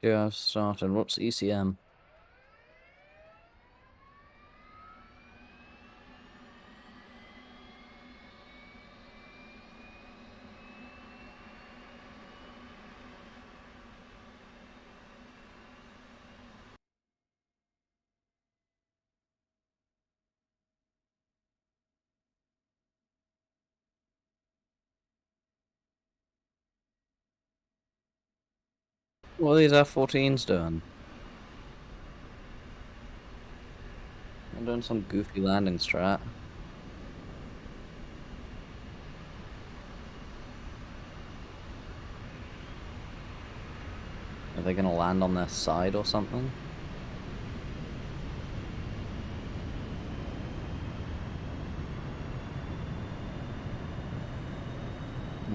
Yeah, I've started. What's ECM? What are these F-14s doing? They're doing some goofy landing strat. Are they gonna land on their side or something?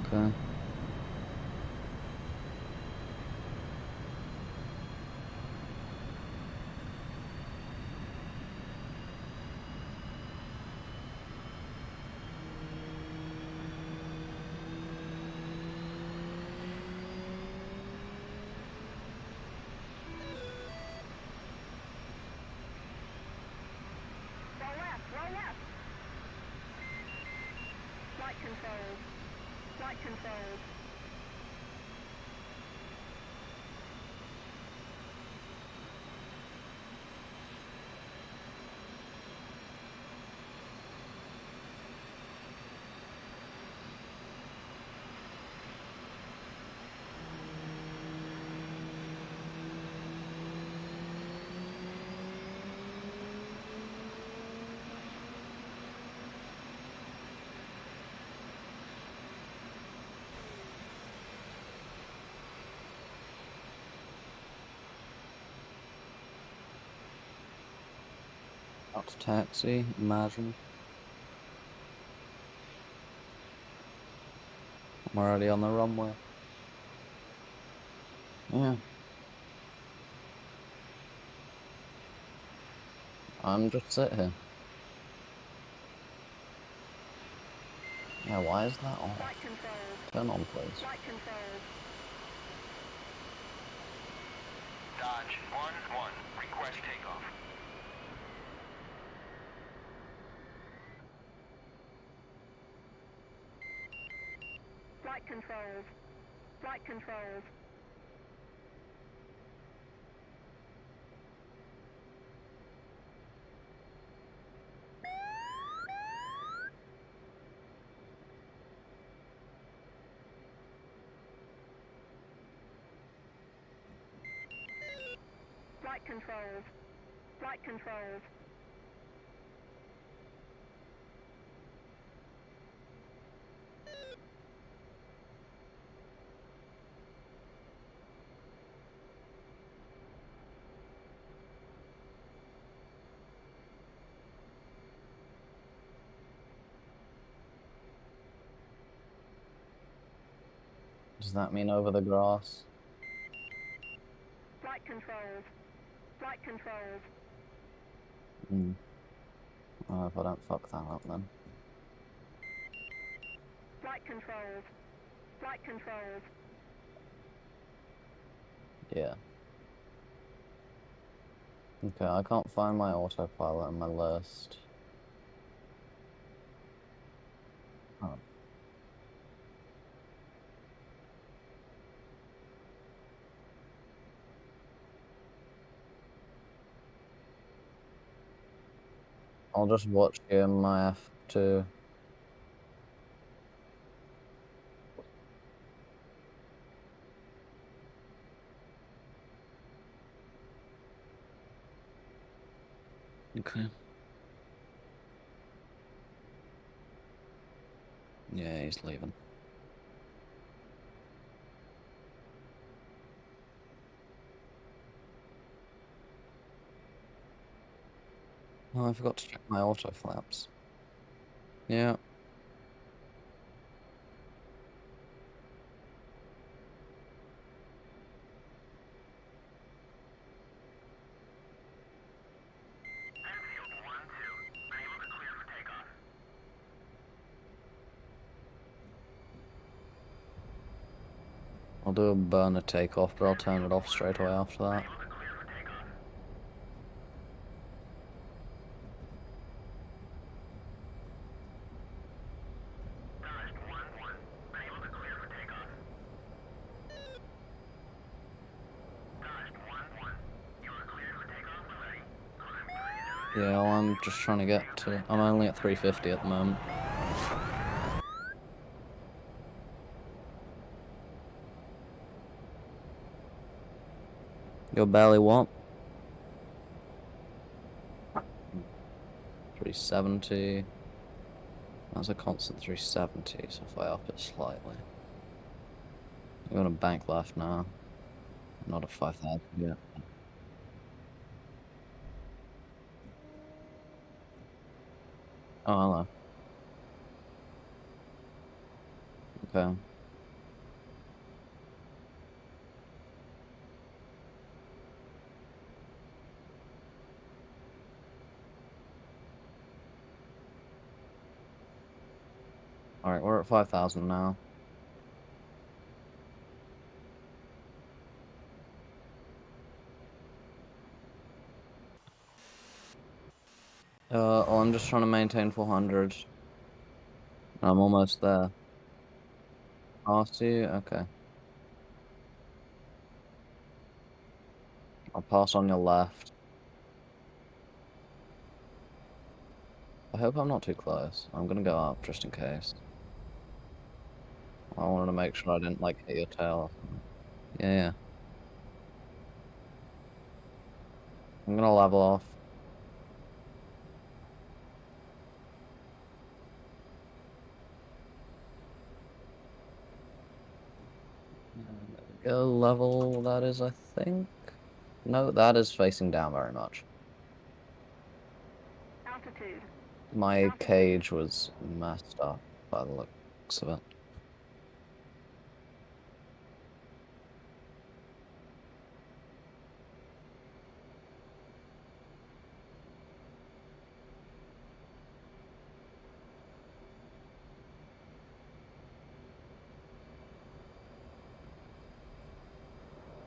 Okay. Roll left. Flight control. Flight control. Out to taxi, imagine. I'm already on the runway. Yeah. I'm just sit here. Yeah, why is that off? Flight control. Turn on, please. Flight control. Dodge 1-1. Request takeoff. Flight controls. Flight controls. Flight controls. Flight controls. Does that mean over the grass? Flight controls. Flight controls. Hmm. Well, if I don't fuck that up then. Flight controls. Flight controls. Yeah. Okay, I can't find my autopilot on my list. Oh. I'll just watch you in my F2. Okay. Yeah, he's leaving. Oh, I forgot to check my auto flaps. Yeah. Airfield 1-2. Been able to clear for takeoff. I'll do a burner takeoff, but I'll turn it off straight away after that. Unable to clear for takeoff. Dodged 1-1. Unable to clear for takeoff. Dodged 1-1. You are cleared for takeoff when ready. Climb 30. Yeah, well, I'm just trying to get to... I'm only at 350 at the moment. Your belly what? 370. That's a constant 370, so if I up it slightly. I'm gonna bank left now. Not a 5,000 yet. Oh, hello. Okay. Alright, we're at 5,000 now. Oh, I'm just trying to maintain 400. I'm almost there. Past you? Okay. I'll pass on your left. I hope I'm not too close. I'm gonna go up just in case. I wanted to make sure I didn't, like, hit your tail or something. Yeah, yeah. I'm gonna level off. Go level, that is, I think. No, that is facing down very much. Altitude. My cage was messed up by the looks of it.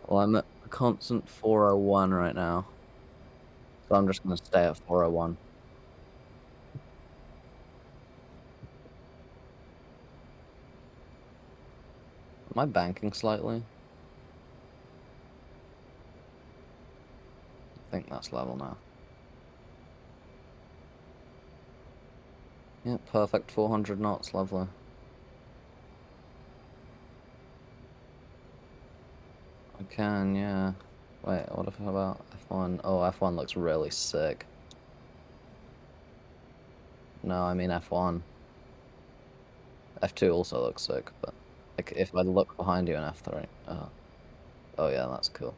Well, I'm at a constant 401 right now. So I'm just gonna stay at 401. Am I banking slightly? I think that's level now. Yeah, perfect 400 knots, lovely. I can, yeah. Wait, what if about F1? Oh, F1 looks really sick. No, I mean F1. F2 also looks sick, but like if I look behind you in F3. Oh yeah, that's cool.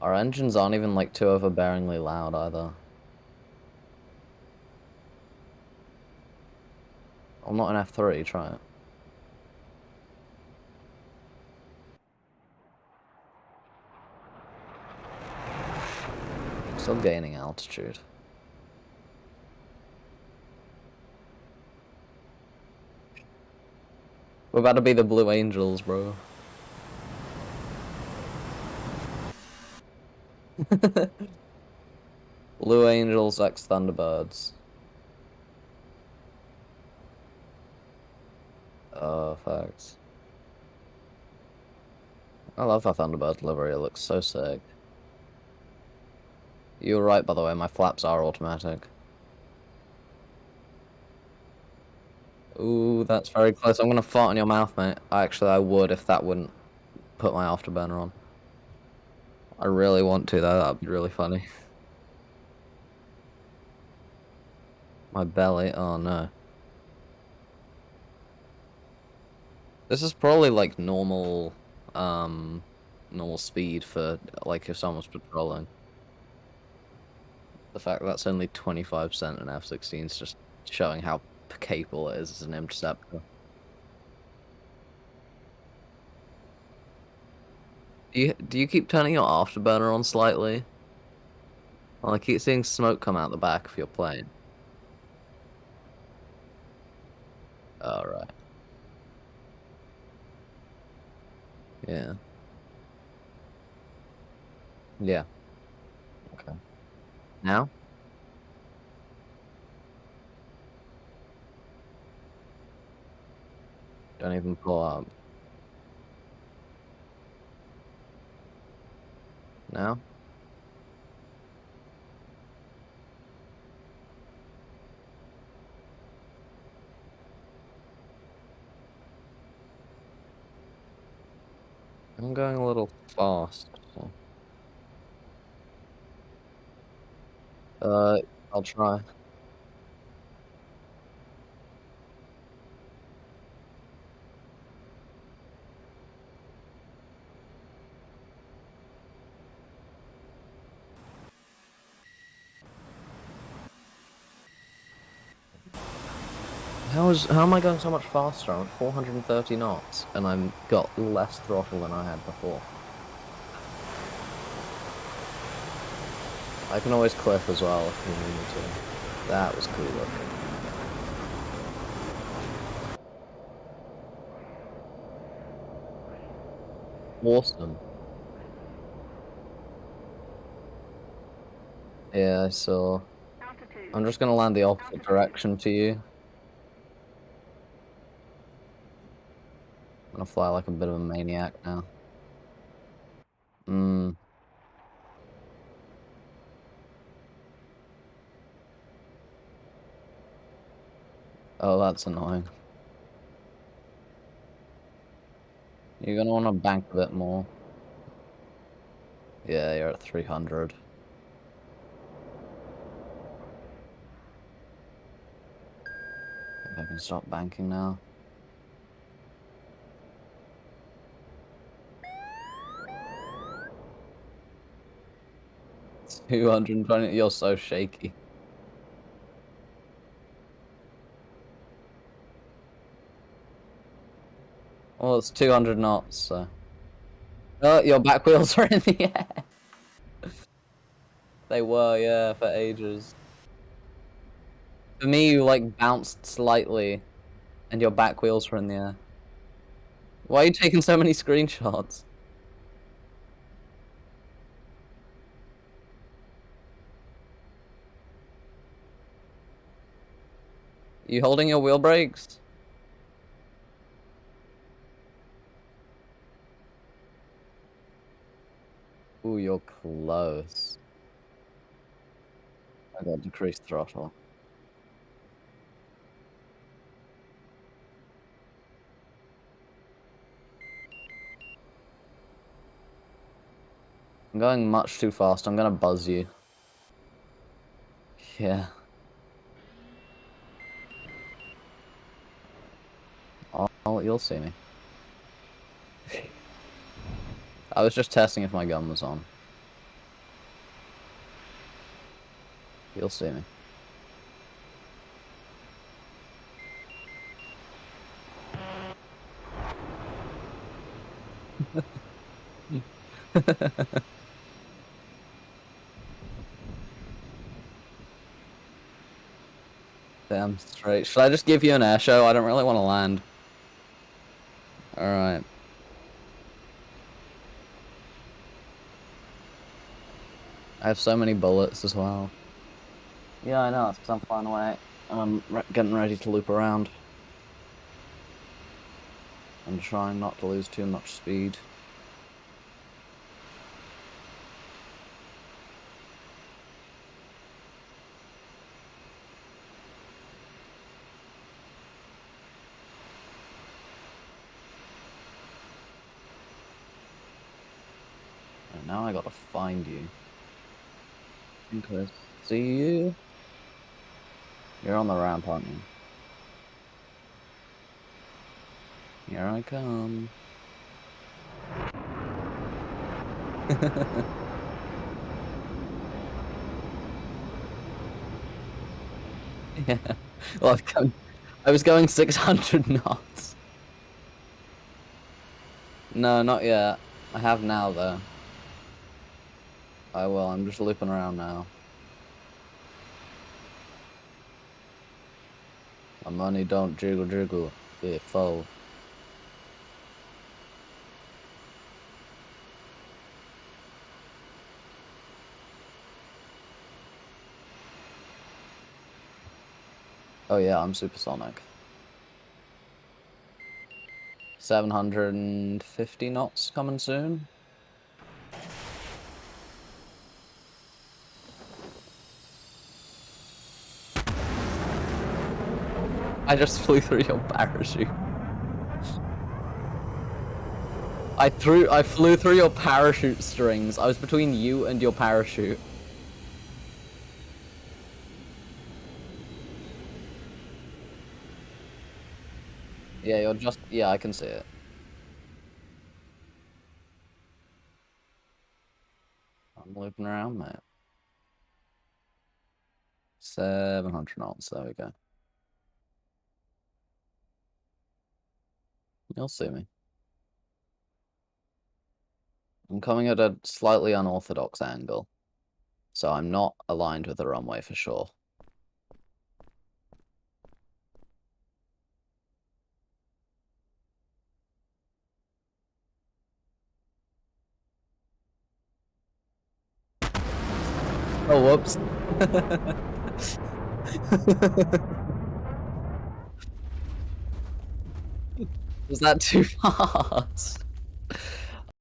Our engines aren't even like too overbearingly loud either. I'm not in F3, try it. Still gaining altitude. We're about to be the Blue Angels, bro. Blue Angels X Thunderbirds. Oh, facts. I love that Thunderbird livery, it looks so sick. You were right, by the way, my flaps are automatic. Ooh, that's very close. I'm gonna fart in your mouth, mate. Actually, I would if that wouldn't put my afterburner on. I really want to, though. That'd be really funny. My belly. Oh, no. This is probably, like, normal speed for, like, if someone's patrolling. The fact that's only 25% in F-16 is just showing how capable it is as an interceptor. Do you keep turning your afterburner on slightly? Well, I keep seeing smoke come out the back of your plane. Oh, right. Yeah. Yeah. Okay. Now? Don't even pull up. Now? I'm going a little fast. So. I'll try. How am I going so much faster? I'm at 430 knots, and I've got less throttle than I had before. I can always clip as well if you need me to. That was cool looking. Awesome. Yeah, I saw. Altitude. I'm just gonna land the opposite Altitude. direction to you. I'm gonna fly like a bit of a maniac now. Hmm. Oh, that's annoying. You're gonna wanna bank a bit more. Yeah, you're at 300. If I can stop banking now. 220, you're so shaky. Well, it's 200 knots, so. Oh, your back wheels are in the air. They were, yeah, for ages. For me, you, like, bounced slightly, and your back wheels were in the air. Why are you taking so many screenshots? You holding your wheel brakes? Ooh, you're close. I got decreased throttle. I'm going much too fast. I'm gonna buzz you. Yeah. You'll see me. I was just testing if my gun was on. You'll see me. Damn straight. Should I just give you an air show? I don't really want to land. Alright. I have so many bullets as well. Yeah, I know. It's because I'm flying away. I'm getting ready to loop around. I'm trying not to lose too much speed. And now I gotta find you. I think I see you. You're on the ramp, aren't you? Here I come. Yeah. Well, I was going 600 knots. No, not yet. I have now, though. I will. I'm just looping around now. My money don't jiggle jiggle. Be a foe. Oh yeah, I'm supersonic. 750 knots coming soon. I just flew through your parachute. I flew through your parachute strings. I was between you and your parachute. Yeah, you're just, yeah, I can see it. I'm looping around, mate. 700 knots, there we go. You'll see me. I'm coming at a slightly unorthodox angle, so I'm not aligned with the runway for sure. Oh, whoops. Was that too fast?